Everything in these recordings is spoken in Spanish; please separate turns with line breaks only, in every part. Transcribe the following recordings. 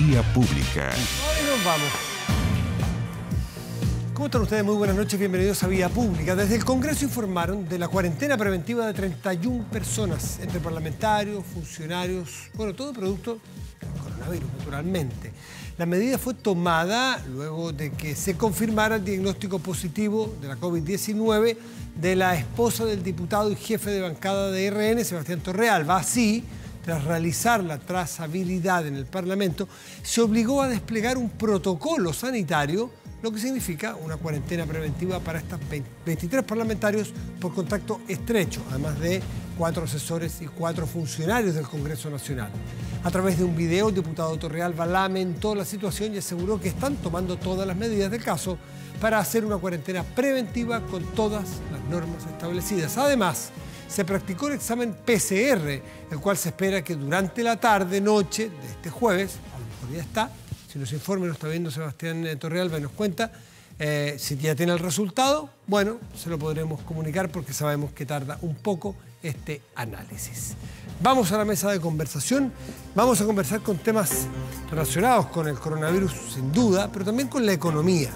Vía Pública.
Ahí nos vamos. ¿Cómo están ustedes? Muy buenas noches, bienvenidos a Vía Pública. Desde el Congreso informaron de la cuarentena preventiva de 31 personas, entre parlamentarios, funcionarios, bueno, todo producto del coronavirus, naturalmente. La medida fue tomada luego de que se confirmara el diagnóstico positivo de la COVID-19 de la esposa del diputado y jefe de bancada de RN, Sebastián Torrealba. Así, tras realizar la trazabilidad en el Parlamento, se obligó a desplegar un protocolo sanitario, lo que significa una cuarentena preventiva para estos 23 parlamentarios por contacto estrecho, además de 4 asesores y 4 funcionarios del Congreso Nacional. A través de un video, el diputado Torrealba lamentó la situación y aseguró que están tomando todas las medidas del caso para hacer una cuarentena preventiva con todas las normas establecidas. Además, se practicó el examen PCR, el cual se espera que durante la tarde-noche de este jueves, a lo mejor ya está, si nos informa, nos está viendo Sebastián Torrealba y nos cuenta, si ya tiene el resultado, bueno, se lo podremos comunicar porque sabemos que tarda un poco este análisis. Vamos a la mesa de conversación, vamos a conversar con temas relacionados con el coronavirus sin duda, pero también con la economía.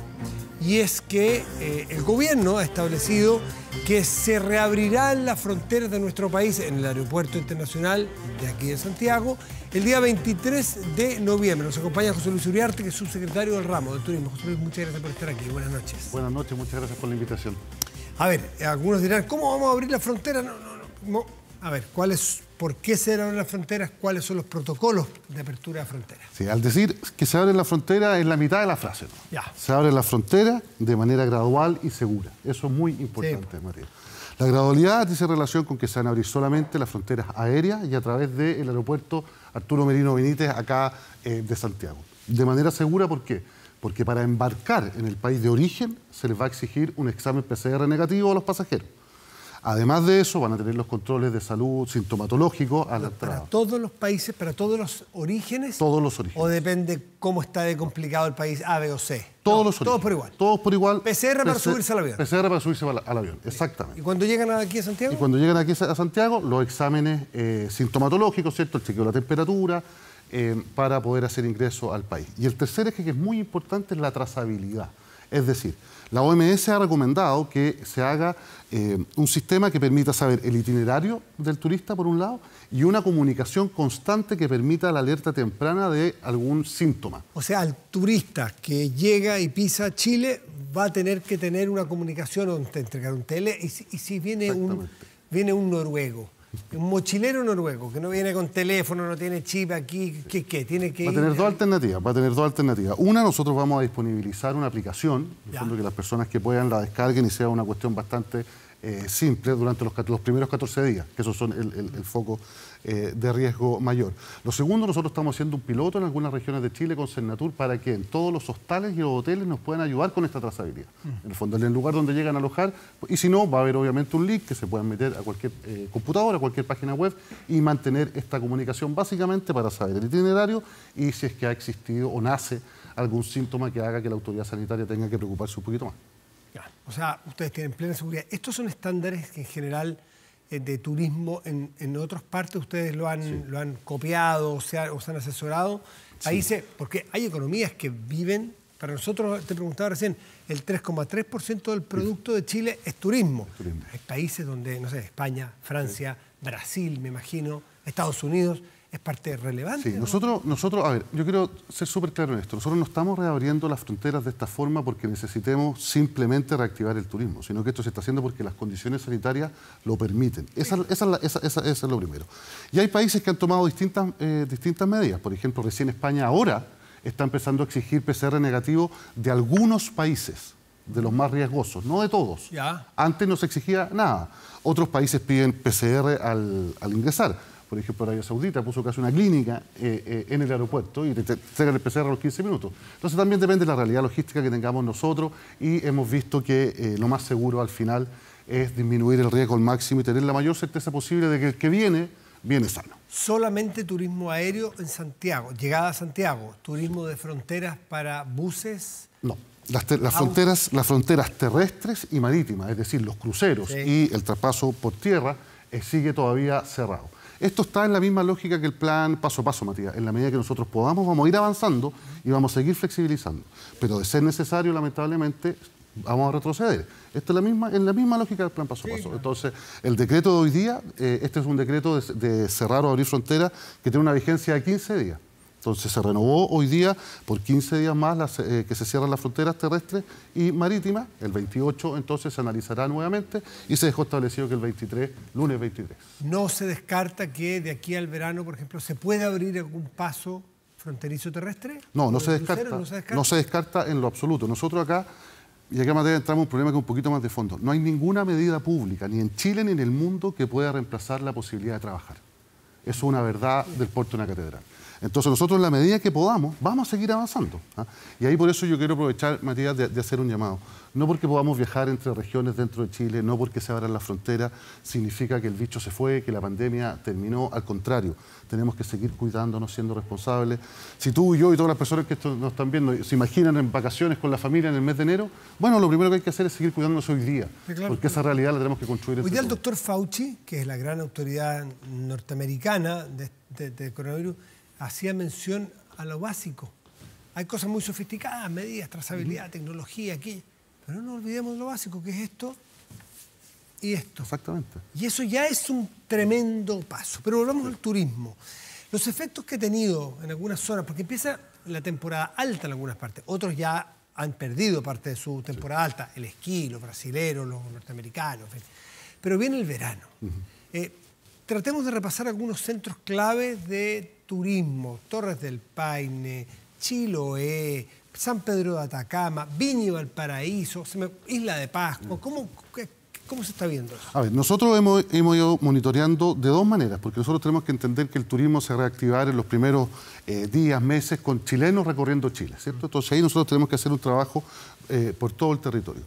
Y es que el gobierno ha establecido que se reabrirán las fronteras de nuestro país en el aeropuerto internacional de aquí de Santiago el día 23 de noviembre. Nos acompaña José Luis Uriarte, que es subsecretario del ramo de turismo. José Luis, muchas gracias por estar aquí. Buenas noches.
Buenas noches, muchas gracias por la invitación.
A ver, algunos dirán, ¿cómo vamos a abrir la frontera? No. A ver, ¿por qué se abren las fronteras? ¿Cuáles son los protocolos de apertura de fronteras?
Sí, al decir que se abre la frontera es la mitad de la frase, ¿no?
Ya.
Se abre la frontera de manera gradual y segura. Eso es muy importante, sí. María. La gradualidad dice relación con que se van a abrir solamente las fronteras aéreas y a través del aeropuerto Arturo Merino Benítez, acá de Santiago. De manera segura, ¿por qué? Porque para embarcar en el país de origen se les va a exigir un examen PCR negativo a los pasajeros. Además de eso, van a tener los controles de salud sintomatológicos a la entrada.
¿Para todos los países, para todos los orígenes?
Todos los orígenes.
¿O depende cómo está de complicado el país A, B o C?
Todos los orígenes.
Todos por igual.
Todos por igual.
PCR para subirse al avión.
PCR para subirse al avión, exactamente.
¿Y cuando llegan aquí a Santiago?
Y cuando llegan aquí a Santiago, los exámenes sintomatológicos, ¿cierto? El chequeo de la temperatura, para poder hacer ingreso al país. Y el tercer eje, que es muy importante, es la trazabilidad. Es decir, la OMS ha recomendado que se haga un sistema que permita saber el itinerario del turista, por un lado, y una comunicación constante que permita la alerta temprana de algún síntoma.
O sea, el turista que llega y pisa Chile va a tener que tener una comunicación o entregar un tele. Y si viene un noruego, un mochilero noruego que no viene con teléfono, no tiene chip aquí, ¿qué? Tiene que
va a tener dos alternativas. Una, nosotros vamos a disponibilizar una aplicación, en el fondo que las personas que puedan la descarguen y sea una cuestión bastante simple durante los primeros 14 días, que esos son el foco de riesgo mayor. Lo segundo, nosotros estamos haciendo un piloto en algunas regiones de Chile con Cernatur para que en todos los hostales y los hoteles nos puedan ayudar con esta trazabilidad. En el fondo, en el lugar donde llegan a alojar, y si no, va a haber obviamente un link que se puedan meter a cualquier computadora, a cualquier página web y mantener esta comunicación básicamente para saber el itinerario y si es que ha existido o nace algún síntoma que haga que la autoridad sanitaria tenga que preocuparse un poquito más.
O sea, ustedes tienen plena seguridad. ¿Estos son estándares que en general de turismo en otras partes ustedes lo han copiado o se han asesorado? Países, porque hay economías que viven, para nosotros, te preguntaba recién, el 3,3% del producto de Chile es turismo. Hay países donde, no sé, España, Francia, Brasil, me imagino, Estados Unidos, es parte relevante.
Sí,
¿no?
nosotros, a ver, yo quiero ser súper claro en esto. Nosotros no estamos reabriendo las fronteras de esta forma porque necesitemos simplemente reactivar el turismo, sino que esto se está haciendo porque las condiciones sanitarias lo permiten. Eso es lo primero. Y hay países que han tomado distintas medidas. Por ejemplo, recién España ahora está empezando a exigir PCR negativo de algunos países, de los más riesgosos, no de todos.
Ya.
Antes no se exigía nada. Otros países piden PCR al ingresar. Por ejemplo, Arabia Saudita puso casi una clínica en el aeropuerto y te entregan el PCR a los 15 minutos. Entonces también depende de la realidad logística que tengamos nosotros y hemos visto que lo más seguro al final es disminuir el riesgo al máximo y tener la mayor certeza posible de que el que viene sano.
¿Solamente turismo aéreo en Santiago, llegada a Santiago? ¿Turismo de fronteras para buses?
No. Las fronteras terrestres y marítimas, es decir, los cruceros y el traspaso por tierra, sigue todavía cerrado. Esto está en la misma lógica que el plan paso a paso, Matías. En la medida que nosotros podamos, vamos a ir avanzando y vamos a seguir flexibilizando. Pero de ser necesario, lamentablemente, vamos a retroceder. Esto es en la misma lógica del plan paso a paso. Claro. Entonces, el decreto de hoy día, este es un decreto de cerrar o abrir fronteras que tiene una vigencia de 15 días. Entonces, se renovó hoy día por 15 días más que se cierran las fronteras terrestres y marítimas. El 28, entonces, se analizará nuevamente y se dejó establecido que el 23, lunes 23.
¿No se descarta que de aquí al verano, por ejemplo, se pueda abrir algún paso fronterizo terrestre?
No, no se descarta. No se descarta en lo absoluto. Nosotros acá, y acá, Mateo, entramos en un problema que es un poquito más de fondo. No hay ninguna medida pública, ni en Chile ni en el mundo, que pueda reemplazar la posibilidad de trabajar. Eso es una verdad del puerto de una catedral. Entonces nosotros, en la medida que podamos, vamos a seguir avanzando. Y ahí por eso yo quiero aprovechar, Matías, de hacer un llamado. No porque podamos viajar entre regiones dentro de Chile, no porque se abran las fronteras, significa que el bicho se fue, que la pandemia terminó. Al contrario, tenemos que seguir cuidándonos, siendo responsables. Si tú y yo y todas las personas que nos están viendo se imaginan en vacaciones con la familia en el mes de enero, bueno, lo primero que hay que hacer es seguir cuidándonos hoy día, sí, claro, porque esa realidad la tenemos que construir.
Hoy día el doctor Fauci, que es la gran autoridad norteamericana de coronavirus, hacía mención a lo básico. Hay cosas muy sofisticadas, medidas, trazabilidad, tecnología, aquí. Pero no olvidemos lo básico, que es esto y esto.
Exactamente.
Y eso ya es un tremendo paso. Pero volvamos al turismo. Los efectos que ha tenido en algunas zonas, porque empieza la temporada alta en algunas partes, otros ya han perdido parte de su temporada alta, el esquí, los brasileros, los norteamericanos, en fin. Pero viene el verano. Tratemos de repasar algunos centros claves de turismo: Torres del Paine, Chiloé, San Pedro de Atacama, Viña y Valparaíso, Isla de Pascua. ¿Cómo se está viendo eso?
A ver, nosotros hemos ido monitoreando de dos maneras, porque nosotros tenemos que entender que el turismo se va a reactivar en los primeros días, meses, con chilenos recorriendo Chile, ¿cierto? Entonces ahí nosotros tenemos que hacer un trabajo por todo el territorio.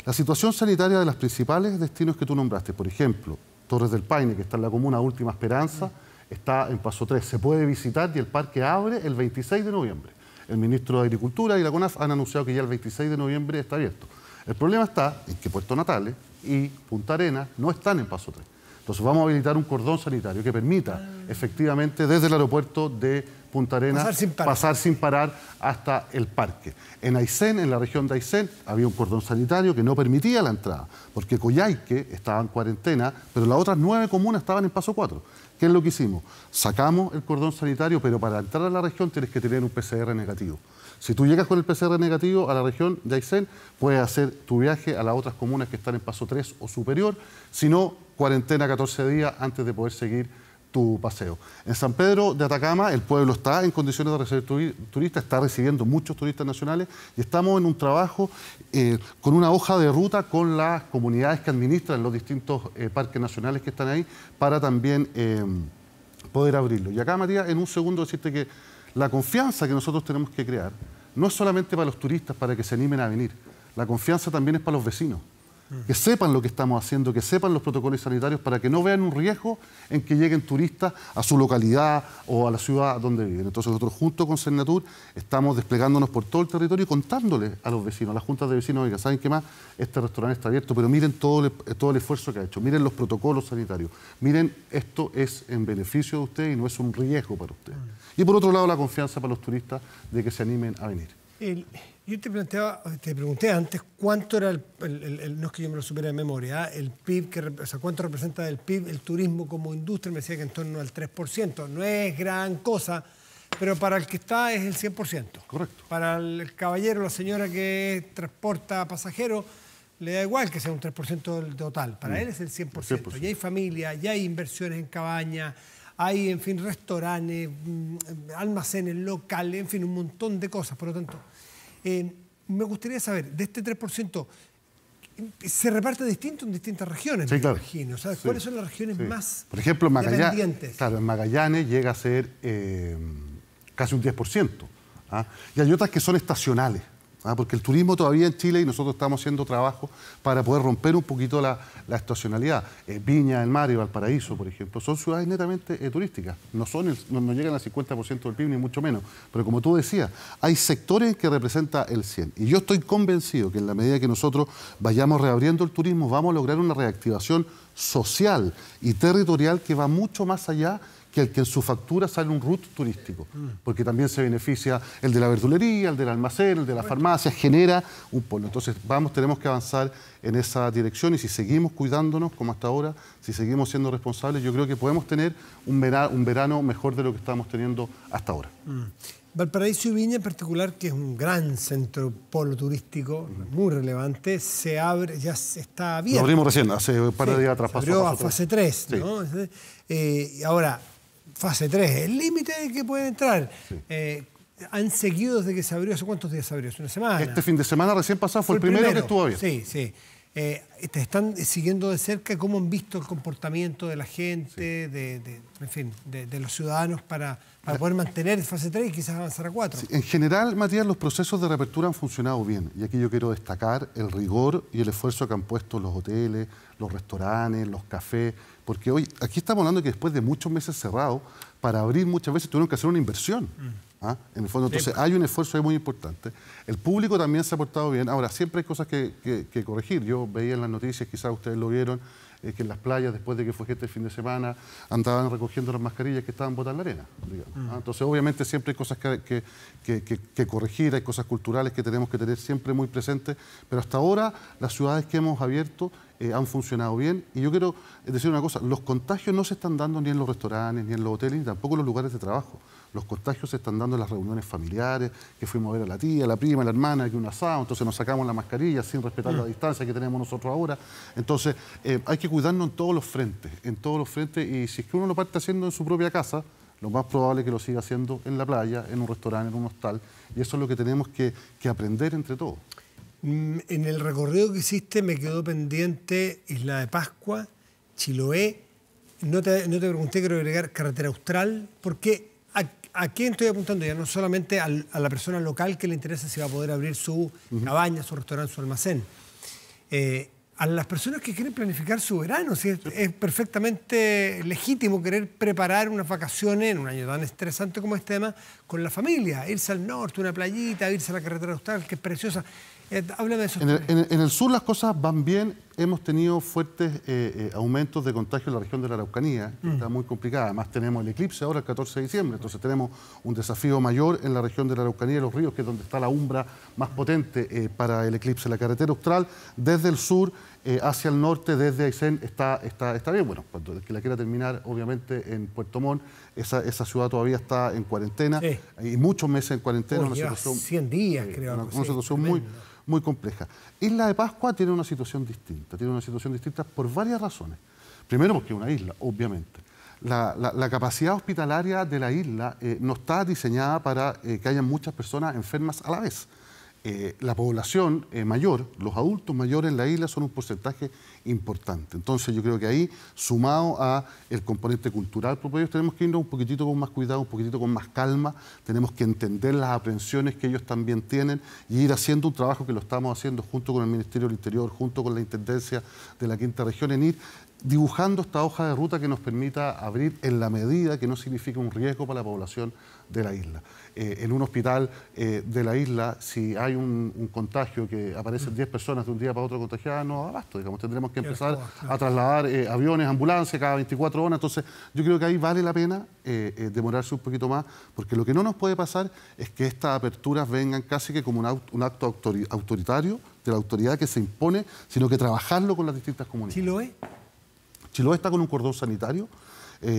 La situación sanitaria de los principales destinos que tú nombraste, por ejemplo, Torres del Paine, que está en la comuna Última Esperanza, está en paso 3. Se puede visitar y el parque abre el 26 de noviembre. El ministro de Agricultura y la CONAF han anunciado que ya el 26 de noviembre está abierto. El problema está en que Puerto Natales y Punta Arenas no están en paso 3. Entonces vamos a habilitar un cordón sanitario que permita efectivamente desde el aeropuerto de Punta Arenas pasar sin parar hasta el parque. En Aysén, en la región de Aysén, había un cordón sanitario que no permitía la entrada, porque Coyhaique estaba en cuarentena, pero las otras 9 comunas estaban en paso 4. ¿Qué es lo que hicimos? Sacamos el cordón sanitario, pero para entrar a la región tienes que tener un PCR negativo. Si tú llegas con el PCR negativo a la región de Aysén, puedes hacer tu viaje a las otras comunas que están en paso 3 o superior, si no, cuarentena 14 días antes de poder seguir tu paseo. En San Pedro de Atacama el pueblo está en condiciones de recibir turistas, está recibiendo muchos turistas nacionales y estamos en un trabajo con una hoja de ruta con las comunidades que administran los distintos parques nacionales que están ahí para también poder abrirlo. Y acá, Matías, en un segundo decirte que la confianza que nosotros tenemos que crear no es solamente para los turistas, para que se animen a venir. La confianza también es para los vecinos. Que sepan lo que estamos haciendo, que sepan los protocolos sanitarios para que no vean un riesgo en que lleguen turistas a su localidad o a la ciudad donde viven. Entonces nosotros junto con Senatur estamos desplegándonos por todo el territorio y contándoles a los vecinos, a las juntas de vecinos, oiga, ¿saben qué más? Este restaurante está abierto, pero miren todo el esfuerzo que ha hecho, miren los protocolos sanitarios, miren, esto es en beneficio de ustedes y no es un riesgo para ustedes. Y por otro lado, la confianza para los turistas de que se animen a venir.
Yo te pregunté antes cuánto era no es que yo me lo supiera de memoria, el PIB, o sea, cuánto representa del PIB el turismo como industria. Me decía que en torno al 3%. No es gran cosa, pero para el que está es el 100%.
Correcto.
Para el caballero o la señora que transporta pasajeros, le da igual que sea un 3% del total. Para él es el 100%. Ya hay familia, ya hay inversiones en cabañas, hay, en fin, restaurantes, almacenes locales, en fin, un montón de cosas. Por lo tanto, me gustaría saber, de este 3%, ¿se reparte distinto en distintas regiones?
Sí, claro.
Imagino. ¿Sabes cuáles son las regiones más
Por ejemplo, en
dependientes?
Claro, en Magallanes llega a ser casi un 10%. ¿Ah? Y hay otras que son estacionales. Porque el turismo todavía en Chile, y nosotros estamos haciendo trabajo para poder romper un poquito la estacionalidad. Viña del Mar y Valparaíso, por ejemplo, son ciudades netamente turísticas. No llegan al 50% del PIB, ni mucho menos. Pero como tú decías, hay sectores que representa el 100%. Y yo estoy convencido que en la medida que nosotros vayamos reabriendo el turismo, vamos a lograr una reactivación social y territorial que va mucho más allá que el que en su factura sale un RUT turístico, porque también se beneficia el de la verdulería, el del almacén, el de la farmacia, genera un polo. Entonces tenemos que avanzar en esa dirección, y si seguimos cuidándonos como hasta ahora, si seguimos siendo responsables, yo creo que podemos tener un verano mejor de lo que estamos teniendo hasta ahora.
Valparaíso y Viña en particular, que es un gran centro polo turístico, muy relevante, se abre, ya está abierto.
Lo abrimos recién, hace un par de días atrás.
Se abrió a fase 3, ¿no? Y ahora, fase 3, el límite de que pueden entrar. Sí. ¿Han seguido desde que se abrió? ¿Hace cuántos días se abrió? ¿Hace una semana?
Este fin de semana recién pasado fue el primero que estuvo abierto.
Sí, sí. ¿Te están siguiendo de cerca cómo han visto el comportamiento de la gente, de los ciudadanos para poder mantener fase 3 y quizás avanzar a 4?
Sí, en general, Matías, los procesos de reapertura han funcionado bien. Y aquí yo quiero destacar el rigor y el esfuerzo que han puesto los hoteles, los restaurantes, los cafés. Porque hoy, aquí estamos hablando que después de muchos meses cerrados, para abrir muchas veces tuvieron que hacer una inversión. En el fondo, entonces hay un esfuerzo ahí muy importante. El público también se ha portado bien. Ahora, siempre hay cosas que corregir. Yo veía en las noticias, quizás ustedes lo vieron, que en las playas, después de que fue este fin de semana, andaban recogiendo las mascarillas que estaban botadas en la arena, digamos. Entonces, obviamente, siempre hay cosas que corregir, hay cosas culturales que tenemos que tener siempre muy presentes, pero hasta ahora las ciudades que hemos abierto han funcionado bien. Y yo quiero decir una cosa, los contagios no se están dando ni en los restaurantes, ni en los hoteles, ni tampoco en los lugares de trabajo. Los contagios se están dando en las reuniones familiares, que fuimos a ver a la tía, a la prima, a la hermana, que un asado, entonces nos sacamos la mascarilla sin respetar la distancia que tenemos nosotros ahora. Entonces, hay que cuidarnos en todos los frentes, y si es que uno lo parte haciendo en su propia casa, lo más probable es que lo siga haciendo en la playa, en un restaurante, en un hostal, y eso es lo que tenemos que aprender entre todos.
En el recorrido que hiciste me quedó pendiente Isla de Pascua, Chiloé, no te pregunté, quiero agregar Carretera Austral, porque ¿a quién estoy apuntando? Ya no solamente a la persona local que le interesa si va a poder abrir su cabaña, su restaurante, su almacén. A las personas que quieren planificar su verano. ¿Sí? Es perfectamente legítimo querer preparar unas vacaciones en un año tan estresante como este tema con la familia. Irse al norte, una playita, irse a la Carretera Austral, que es preciosa. Háblame de eso.
En el sur las cosas van bien. Hemos tenido fuertes aumentos de contagio en la región de la Araucanía, que está muy complicada. Además tenemos el eclipse ahora el 14 de diciembre, entonces tenemos un desafío mayor en la región de la Araucanía y los ríos, que es donde está la umbra más potente para el eclipse. La Carretera Austral, desde el sur hacia el norte, desde Aysén, está bien. Bueno, cuando el que la quiera terminar, obviamente en Puerto Montt, esa ciudad todavía está en cuarentena, y muchos meses en cuarentena.
Una situación, 100 días, creo.
Una situación muy compleja. Isla de Pascua tiene una situación distinta por varias razones. Primero, porque es una isla, obviamente. La capacidad hospitalaria de la isla no está diseñada para que haya muchas personas enfermas a la vez. La población mayor, los adultos mayores en la isla son un porcentaje importante. Entonces yo creo que ahí, sumado a el componente cultural propio, ellos tenemos que irnos un poquitito con más cuidado, un poquitito con más calma, tenemos que entender las aprensiones que ellos también tienen y ir haciendo un trabajo que lo estamos haciendo junto con el Ministerio del Interior, junto con la Intendencia de la Quinta Región, en ir dibujando esta hoja de ruta que nos permita abrir en la medida que no signifique un riesgo para la población de la isla. En un hospital de la isla, si hay un contagio que aparecen 10 personas de un día para otro contagiadas, no da abasto, digamos, tendremos que empezar a trasladar aviones, ambulancias cada 24 horas, entonces yo creo que ahí vale la pena demorarse un poquito más, porque lo que no nos puede pasar es que estas aperturas vengan casi que como un acto autoritario de la autoridad que se impone, sino que trabajarlo con las distintas comunidades. Chiloé está con un cordón sanitario,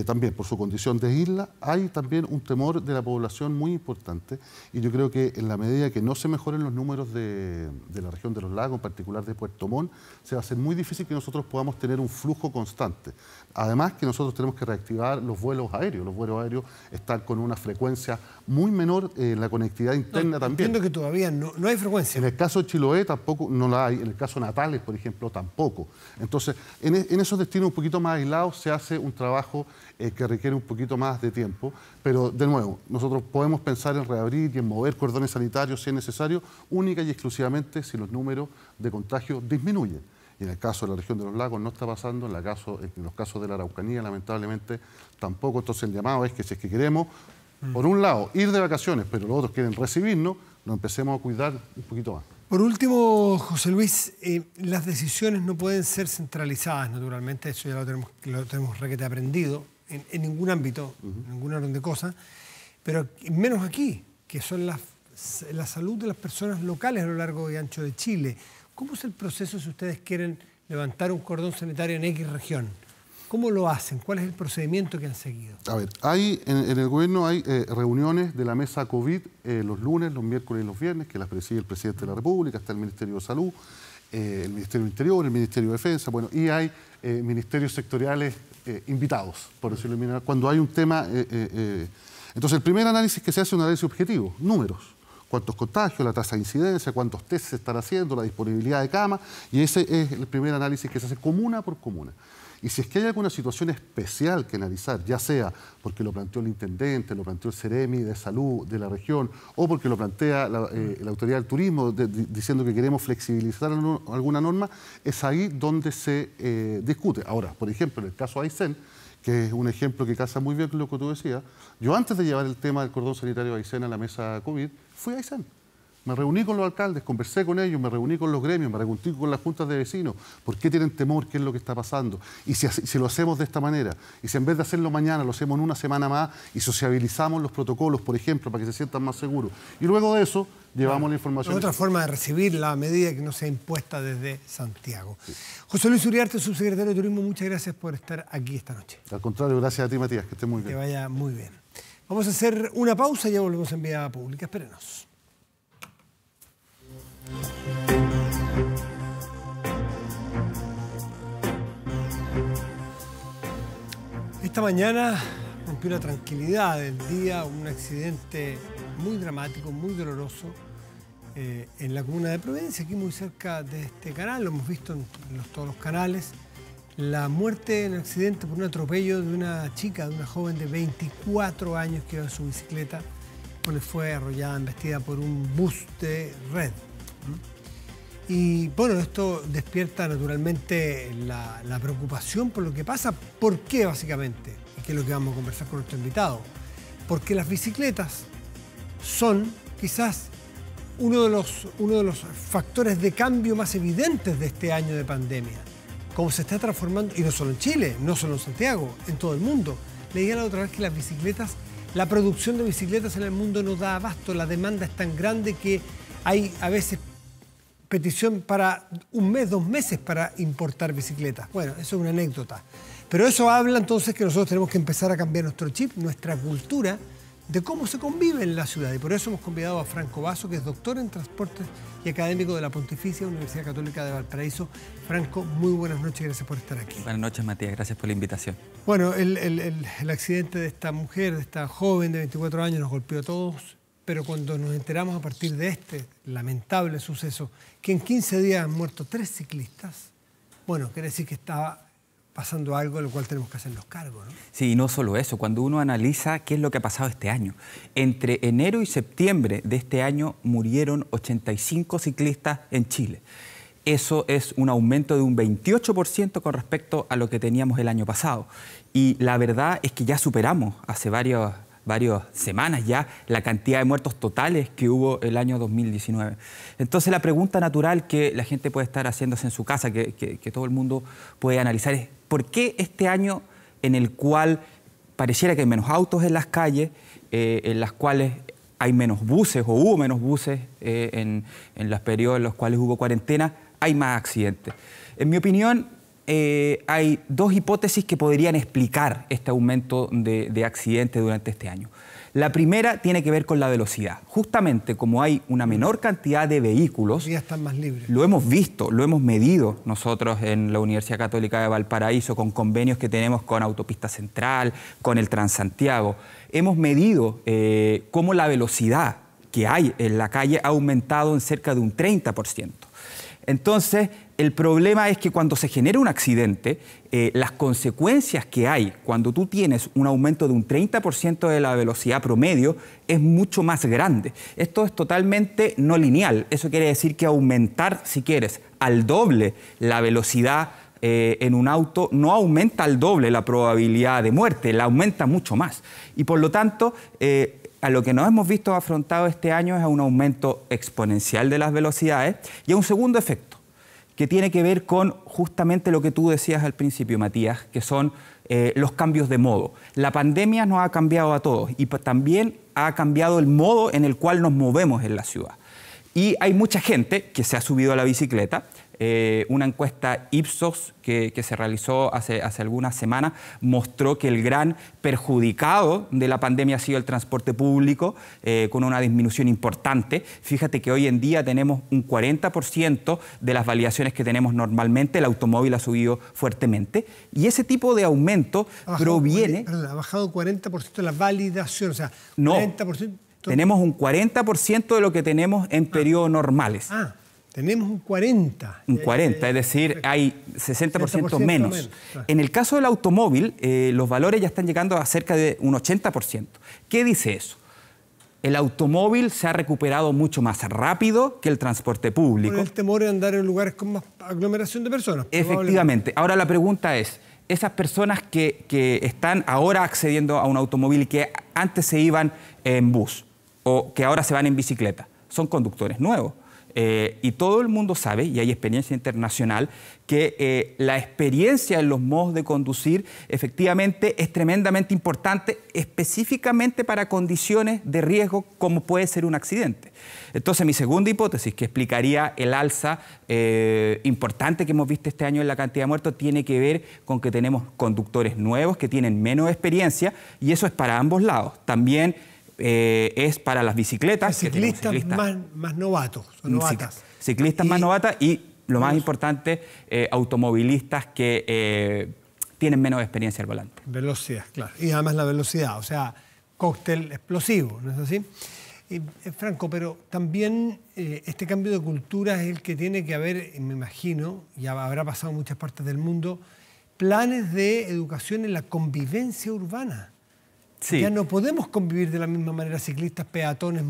también por su condición de isla. Hay también un temor de la población muy importante y yo creo que en la medida que no se mejoren los números de la región de los lagos, en particular de Puerto Montt, se va a hacer muy difícil que nosotros podamos tener un flujo constante. Además que nosotros tenemos que reactivar los vuelos aéreos. Los vuelos aéreos están con una frecuencia muy menor, la conectividad interna también.
Entiendo que todavía no hay frecuencia.
En el caso de Chiloé tampoco no la hay, en el caso de Natales, por ejemplo, tampoco. Entonces, en esos destinos un poquito más aislados se hace un trabajo que requiere un poquito más de tiempo. Pero, de nuevo, nosotros podemos pensar en reabrir y en mover cordones sanitarios si es necesario, única y exclusivamente si los números de contagio disminuyen. Y en el caso de la región de los lagos no está pasando, en los casos de la Araucanía, lamentablemente, tampoco. Entonces el llamado es que si es que queremos, por un lado, ir de vacaciones, pero los otros quieren recibirnos, nos empecemos a cuidar un poquito más.
Por último, José Luis, las decisiones no pueden ser centralizadas, naturalmente, eso ya lo tenemos requete aprendido en ningún ámbito, en ningún orden de cosas, pero menos aquí, que son la salud de las personas locales a lo largo y ancho de Chile. ¿Cómo es el proceso si ustedes quieren levantar un cordón sanitario en X región? ¿Cómo lo hacen? ¿Cuál es el procedimiento que han seguido?
A ver, en el gobierno hay reuniones de la mesa COVID los lunes, los miércoles y los viernes, que las preside el presidente de la República, está el Ministerio de Salud, el Ministerio del Interior, el Ministerio de Defensa, bueno, y hay ministerios sectoriales invitados, por decirlo de manera. Cuando hay un tema... entonces, el primer análisis que se hace es un análisis objetivo, números. Cuántos contagios, la tasa de incidencia, cuántos test se están haciendo, la disponibilidad de camas, y ese es el primer análisis que se hace comuna por comuna. Y si es que hay alguna situación especial que analizar, ya sea porque lo planteó el intendente, lo planteó el Ceremi de Salud de la región, o porque lo plantea la Autoridad del Turismo diciendo que queremos flexibilizar alguna norma, es ahí donde se discute. Ahora, por ejemplo, en el caso Aysén, que es un ejemplo que casa muy bien con lo que tú decías, yo antes de llevar el tema del cordón sanitario de Aysén a la mesa COVID, fui a Aysén. Me reuní con los alcaldes, conversé con ellos, me reuní con los gremios, me reuní con las juntas de vecinos. ¿Por qué tienen temor? ¿Qué es lo que está pasando? Y si lo hacemos de esta manera, y si en vez de hacerlo mañana, lo hacemos en una semana más y sociabilizamos los protocolos, por ejemplo, para que se sientan más seguros. Y luego de eso, llevamos la información.
Otra forma de recibir la medida que no sea impuesta desde Santiago. Sí. José Luis Uriarte, subsecretario de Turismo, muchas gracias por estar aquí esta noche.
Al contrario, gracias a ti, Matías, que estés muy bien.
Que vaya muy bien. Vamos a hacer una pausa y ya volvemos en vía pública. Espérenos. Esta mañana rompió la tranquilidad del día un accidente muy dramático, muy doloroso en la comuna de Providencia, aquí muy cerca de este canal, lo hemos visto en todos los canales. La muerte en accidente por un atropello de una chica, de una joven de 24 años que iba en su bicicleta, donde fue arrollada, embestida por un bus de Red. Y bueno, esto despierta naturalmente la preocupación por lo que pasa. ¿Por qué básicamente? Y que es lo que vamos a conversar con nuestro invitado. Porque las bicicletas son quizás uno de los factores de cambio más evidentes de este año de pandemia. Cómo se está transformando, y no solo en Chile, no solo en Santiago, en todo el mundo. Leía la otra vez que las bicicletas, la producción de bicicletas en el mundo no da abasto, la demanda es tan grande que hay a veces petición para un mes, 2 meses para importar bicicletas. Bueno, eso es una anécdota. Pero eso habla entonces que nosotros tenemos que empezar a cambiar nuestro chip, nuestra cultura, de cómo se convive en la ciudad. Y por eso hemos convidado a Franco Basso, que es doctor en transportes y académico de la Pontificia Universidad Católica de Valparaíso. Franco, muy buenas noches, gracias por estar aquí.
Buenas noches, Matías, gracias por la invitación.
Bueno, el accidente de esta mujer, de esta joven de 24 años, nos golpeó a todos. Pero cuando nos enteramos a partir de este lamentable suceso, que en 15 días han muerto 3 ciclistas, bueno, quiere decir que estaba pasando algo de lo cual tenemos que hacernos cargo, ¿no?
Sí, y no solo eso, cuando uno analiza qué es lo que ha pasado este año. Entre enero y septiembre de este año murieron 85 ciclistas en Chile. Eso es un aumento de un 28% con respecto a lo que teníamos el año pasado. Y la verdad es que ya superamos hace varias semanas ya la cantidad de muertos totales que hubo el año 2019. Entonces la pregunta natural que la gente puede estar haciéndose en su casa, que todo el mundo puede analizar es ¿por qué este año en el cual pareciera que hay menos autos en las calles, en las cuales hay menos buses o hubo menos buses en los periodos en los cuales hubo cuarentena, hay más accidentes? En mi opinión, hay 2 hipótesis que podrían explicar este aumento de accidentes durante este año. La primera tiene que ver con la velocidad. Justamente como hay una menor cantidad de vehículos,
ya están más libres.
Lo hemos visto, lo hemos medido nosotros en la Universidad Católica de Valparaíso con convenios que tenemos con Autopista Central, con el Transantiago. Hemos medido cómo la velocidad que hay en la calle ha aumentado en cerca de un 30%. Entonces, el problema es que cuando se genera un accidente, las consecuencias que hay cuando tú tienes un aumento de un 30% de la velocidad promedio es mucho más grande. Esto es totalmente no lineal. Eso quiere decir que aumentar, si quieres, al doble la velocidad en un auto no aumenta al doble la probabilidad de muerte, la aumenta mucho más. Y por lo tanto, a lo que nos hemos visto afrontado este año es a un aumento exponencial de las velocidades y a un segundo efecto, que tiene que ver con justamente lo que tú decías al principio, Matías, que son los cambios de modo. La pandemia nos ha cambiado a todos y también ha cambiado el modo en el cual nos movemos en la ciudad. Y hay mucha gente que se ha subido a la bicicleta. Una encuesta Ipsos que se realizó hace algunas semanas mostró que el gran perjudicado de la pandemia ha sido el transporte público, con una disminución importante. Fíjate que hoy en día tenemos un 40% de las validaciones que tenemos normalmente, el automóvil ha subido fuertemente. Y ese tipo de aumento proviene...
Ha bajado 40% la validación, o sea,
no,
40%...
Tenemos un 40% de lo que tenemos en periodos normales.
Tenemos un 40.
Un 40, es decir, hay 60% menos. En el caso del automóvil, los valores ya están llegando a cerca de un 80%. ¿Qué dice eso? El automóvil se ha recuperado mucho más rápido que el transporte público.
Por el temor de andar en lugares con más aglomeración de personas.
Efectivamente. Ahora la pregunta es, esas personas que están ahora accediendo a un automóvil y que antes se iban en bus o que ahora se van en bicicleta, son conductores nuevos. Y todo el mundo sabe, y hay experiencia internacional, que la experiencia en los modos de conducir efectivamente es tremendamente importante, específicamente para condiciones de riesgo como puede ser un accidente. Entonces, mi segunda hipótesis, que explicaría el alza importante que hemos visto este año en la cantidad de muertos, tiene que ver con que tenemos conductores nuevos que tienen menos experiencia, y eso es para ambos lados. También es para las bicicletas.
Ciclistas más novatos o novatas.
Ciclistas más novatas y, lo más importante, automovilistas que tienen menos experiencia al volante.
Velocidad, claro. Y además la velocidad, o sea, cóctel explosivo, ¿no es así? Franco, pero también este cambio de cultura es el que tiene que haber, me imagino, ya habrá pasado en muchas partes del mundo, planes de educación en la convivencia urbana. Sí. Ya no podemos convivir de la misma manera ciclistas, peatones,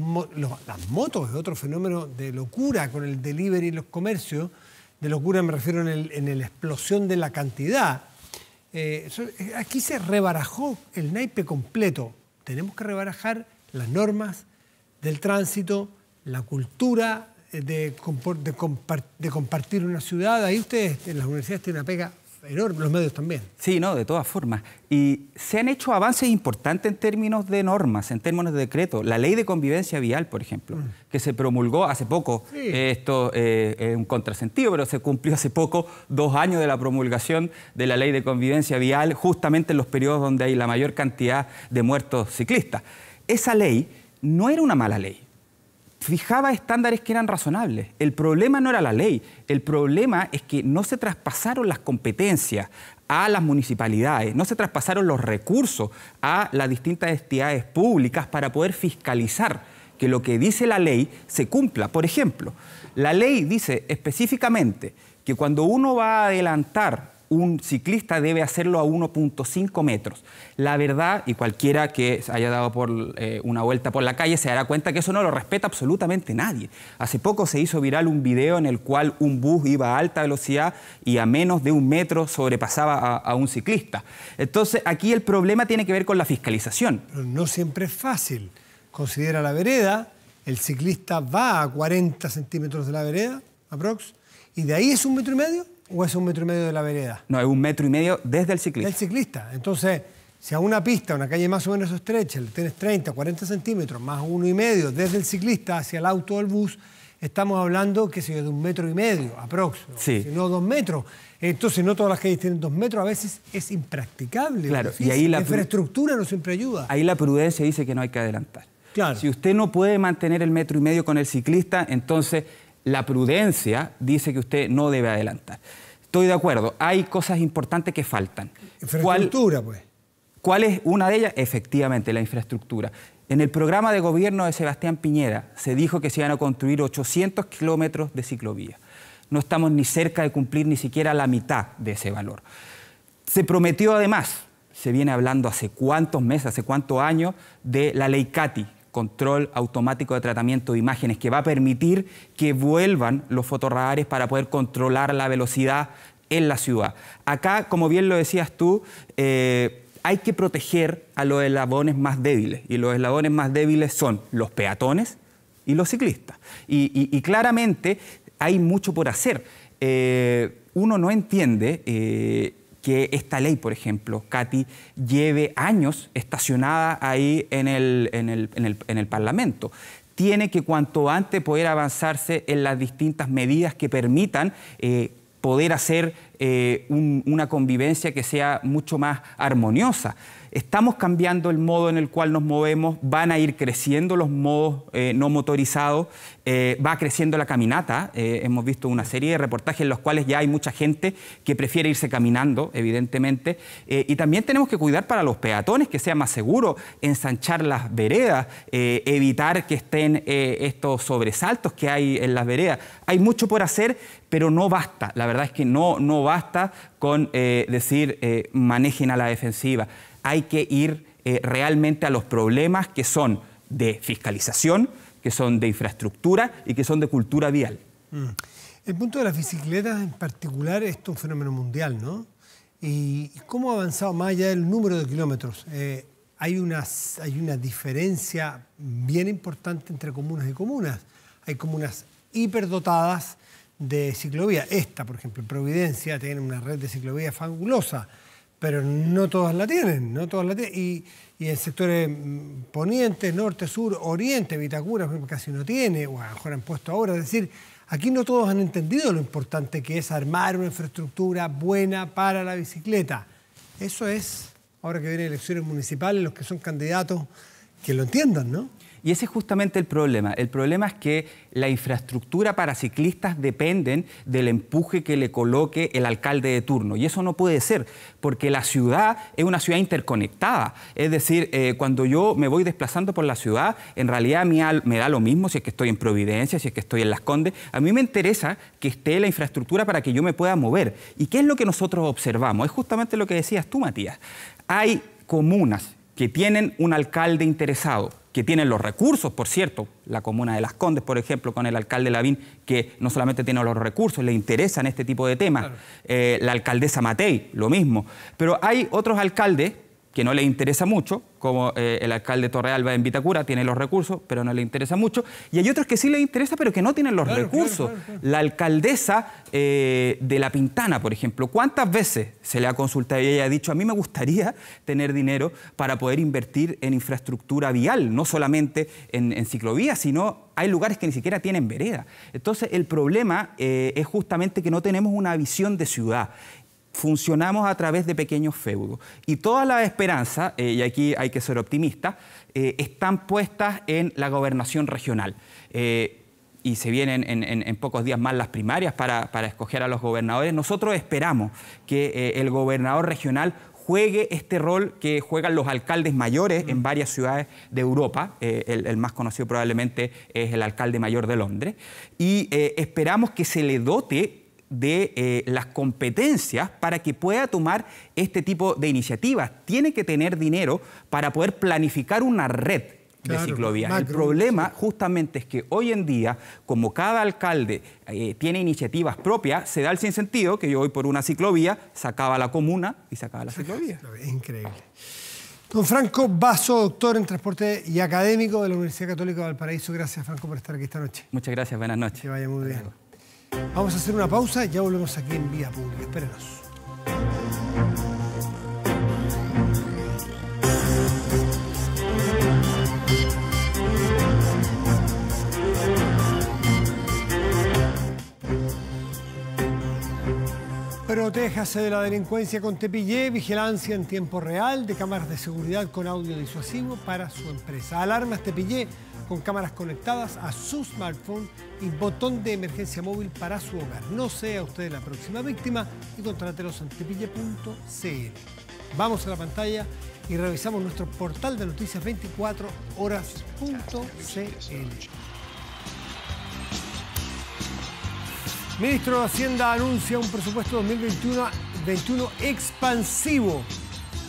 las motos es otro fenómeno de locura con el delivery y los comercios. De locura me refiero en la explosión de la cantidad. Aquí se rebarajó el naipe completo. Tenemos que rebarajar las normas del tránsito, la cultura de compartir una ciudad. Ahí ustedes en las universidades tienen una pega enorme, los medios también.
Sí, no, de todas formas. Y se han hecho avances importantes en términos de normas, en términos de decreto. La ley de convivencia vial, por ejemplo, que se promulgó hace poco. Sí. Esto es un contrasentido, pero se cumplió hace poco 2 años de la promulgación de la ley de convivencia vial, justamente en los periodos donde hay la mayor cantidad de muertos ciclistas. Esa ley no era una mala ley. Fijaba estándares que eran razonables. El problema no era la ley, el problema es que no se traspasaron las competencias a las municipalidades, no se traspasaron los recursos a las distintas entidades públicas para poder fiscalizar que lo que dice la ley se cumpla. Por ejemplo, la ley dice específicamente que cuando uno va a adelantar, un ciclista debe hacerlo a 1.5 metros. La verdad, y cualquiera que haya dado una vuelta por la calle se dará cuenta que eso no lo respeta absolutamente nadie. Hace poco se hizo viral un video en el cual un bus iba a alta velocidad y a menos de 1 metro sobrepasaba a un ciclista. Entonces, aquí el problema tiene que ver con la fiscalización.
Pero no siempre es fácil. Considera la vereda, el ciclista va a 40 centímetros de la vereda, aprox, y de ahí es 1,5 metros. ¿O es 1,5 metros de la vereda?
No, es 1,5 metros desde el ciclista.
Del ciclista. Entonces, si a una pista, una calle más o menos estrecha, le tienes 30, 40 centímetros, más 1,5 desde el ciclista hacia el auto o el bus, estamos hablando, qué sé yo, de 1,5 metros, aproximadamente. Sí. Si no 2 metros. Entonces, no todas las calles tienen 2 metros, a veces es impracticable.
Claro, y ahí
la infraestructura no siempre ayuda.
Ahí la prudencia dice que no hay que adelantar.
Claro.
Si usted no puede mantener el 1,5 metros con el ciclista, entonces la prudencia dice que usted no debe adelantar. Estoy de acuerdo, hay cosas importantes que faltan.
Infraestructura, pues.
¿Cuál es una de ellas? Efectivamente, la infraestructura. En el programa de gobierno de Sebastián Piñera se dijo que se iban a construir 800 kilómetros de ciclovía. No estamos ni cerca de cumplir ni siquiera la mitad de ese valor. Se prometió además, se viene hablando hace cuántos meses, hace cuántos años, de la ley CATI, Control Automático de Tratamiento de Imágenes, que va a permitir que vuelvan los fotorradares para poder controlar la velocidad en la ciudad. Acá, como bien lo decías tú, hay que proteger a los eslabones más débiles, y los eslabones más débiles son los peatones y los ciclistas. Y claramente hay mucho por hacer. Uno no entiende que esta ley, por ejemplo, CATI, lleve años estacionada ahí en el Parlamento. Tiene que cuanto antes poder avanzarse en las distintas medidas que permitan poder hacer una convivencia que sea mucho más armoniosa. Estamos cambiando el modo en el cual nos movemos, van a ir creciendo los modos no motorizados, va creciendo la caminata. Hemos visto una serie de reportajes en los cuales ya hay mucha gente que prefiere irse caminando, evidentemente, y también tenemos que cuidar para los peatones, que sea más seguro, ensanchar las veredas, evitar que estén estos sobresaltos que hay en las veredas. Hay mucho por hacer, pero no basta. La verdad es que no basta con decir manejen a la defensiva. Hay que ir realmente a los problemas que son de fiscalización, que son de infraestructura y que son de cultura vial.
El punto de las bicicletas en particular es un fenómeno mundial, ¿no? ¿Y cómo ha avanzado más allá del número de kilómetros? Hay una diferencia bien importante entre comunas y comunas. Hay comunas hiperdotadas de ciclovía. Esta, por ejemplo, en Providencia, tiene una red de ciclovía fabulosa, pero no todas la tienen, Y en sectores ponientes, norte, sur, oriente, Vitacura casi no tiene, o a lo mejor han puesto ahora. Es decir, aquí no todos han entendido lo importante que es armar una infraestructura buena para la bicicleta. Eso es, ahora que vienen elecciones municipales, los que son candidatos, que lo entiendan, ¿no?
Y ese es justamente el problema. El problema es que la infraestructura para ciclistas dependen del empuje que le coloque el alcalde de turno. Y eso no puede ser, porque la ciudad es una ciudad interconectada. Es decir, cuando yo me voy desplazando por la ciudad, en realidad me da lo mismo si es que estoy en Providencia, si es que estoy en Las Condes. A mí me interesa que esté la infraestructura para que yo me pueda mover. ¿Y qué es lo que nosotros observamos? Es justamente lo que decías tú, Matías. Hay comunas que tienen un alcalde interesado, que tienen los recursos, por cierto, la comuna de Las Condes, por ejemplo, con el alcalde Lavín, que no solamente tiene los recursos, le interesan este tipo de temas. Claro. La alcaldesa Matei, lo mismo. Pero hay otros alcaldes que no les interesa mucho, como el alcalde Torrealba en Vitacura, tiene los recursos, pero no le interesa mucho. Y hay otros que sí les interesa, pero que no tienen los recursos. Claro. La alcaldesa de La Pintana, por ejemplo, ¿cuántas veces se le ha consultado y ella ha dicho, a mí me gustaría tener dinero para poder invertir en infraestructura vial, no solamente en ciclovías, sino hay lugares que ni siquiera tienen vereda? Entonces, el problema es justamente que no tenemos una visión de ciudad. Funcionamos a través de pequeños feudos. Y todas las esperanzas, y aquí hay que ser optimistas, están puestas en la gobernación regional. Y se vienen en pocos días más las primarias para escoger a los gobernadores. Nosotros esperamos que el gobernador regional juegue este rol que juegan los alcaldes mayores en varias ciudades de Europa. El más conocido probablemente es el alcalde mayor de Londres. Y esperamos que se le dote de las competencias para que pueda tomar este tipo de iniciativas. Tiene que tener dinero para poder planificar una red de ciclovías. El problema justamente es que hoy en día, como cada alcalde tiene iniciativas propias, se da el sinsentido que yo voy por una ciclovía, sacaba la comuna y sacaba la ciclovía.
Es increíble. Don Franco Basso, doctor en transporte y académico de la Universidad Católica de Valparaíso. Gracias, Franco, por estar aquí esta noche.
Muchas gracias, buenas noches.
Que vaya muy bien. Vamos a hacer una pausa y ya volvemos aquí en Vía Pública. Espérenos. Protéjase de la delincuencia con Tepillé, vigilancia en tiempo real de cámaras de seguridad con audio disuasivo para su empresa. Alarmas Tepillé con cámaras conectadas a su smartphone y botón de emergencia móvil para su hogar. No sea usted la próxima víctima y contrátelos en tepille.cl. Vamos a la pantalla y revisamos nuestro portal de noticias 24horas.cl. Ministro de Hacienda anuncia un presupuesto 2021 expansivo.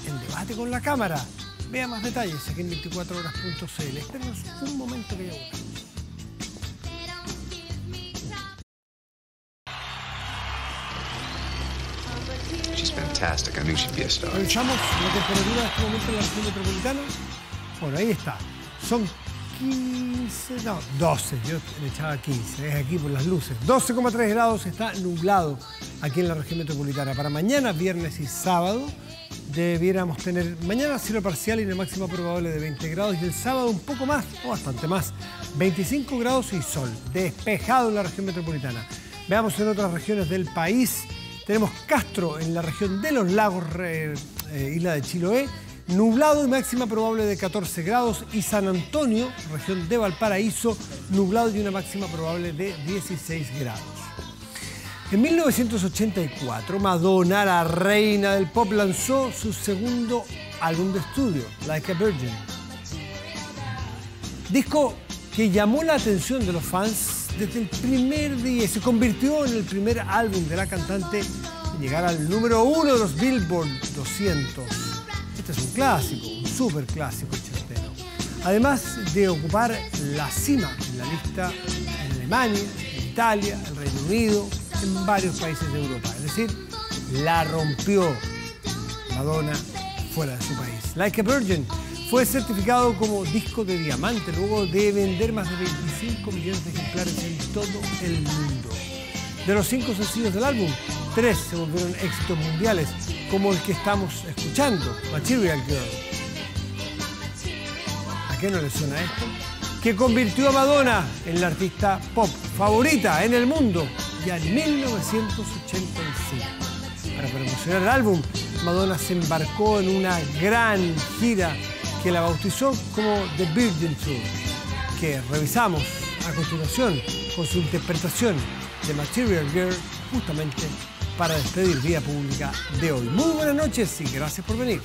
En debate con la Cámara. Vea más detalles aquí en 24horas.cl. Espérenos un momento que ya volvemos.
She's fantastic. I knew she'd be a star.
Revisamos la temperatura de este momento en la región metropolitana. Bueno, ahí está. Son 12. Yo le echaba 15. Es aquí por las luces. 12,3 grados. Está nublado aquí en la región metropolitana. Para mañana, viernes y sábado, debiéramos tener mañana cielo parcial y una máxima probable de 20 grados. Y el sábado un poco más, o bastante más, 25 grados y sol. Despejado en la región metropolitana. Veamos en otras regiones del país. Tenemos Castro en la región de los lagos, isla de Chiloé, nublado y máxima probable de 14 grados. Y San Antonio, región de Valparaíso, nublado y una máxima probable de 16 grados. En 1984, Madonna, la reina del pop, lanzó su segundo álbum de estudio, Like a Virgin. Disco que llamó la atención de los fans desde el primer día y se convirtió en el primer álbum de la cantante en llegar al número 1 de los Billboard 200. Este es un clásico, un súper clásico ochentero. Además de ocupar la cima en la lista en Alemania, en Italia, el Reino Unido, en varios países de Europa. Es decir, la rompió Madonna fuera de su país. Like a Virgin fue certificado como disco de diamante luego de vender más de 25 millones de ejemplares en todo el mundo. De los 5 sencillos del álbum, 3 se volvieron éxitos mundiales, como el que estamos escuchando, Material Girl. ¿A qué no le suena esto? Que convirtió a Madonna en la artista pop favorita en el mundo ya en 1985. Para promocionar el álbum, Madonna se embarcó en una gran gira que la bautizó como The Virgin Tour, que revisamos a continuación con su interpretación de Material Girl, justamente para despedir Vía Pública de hoy. Muy buenas noches y gracias por venir.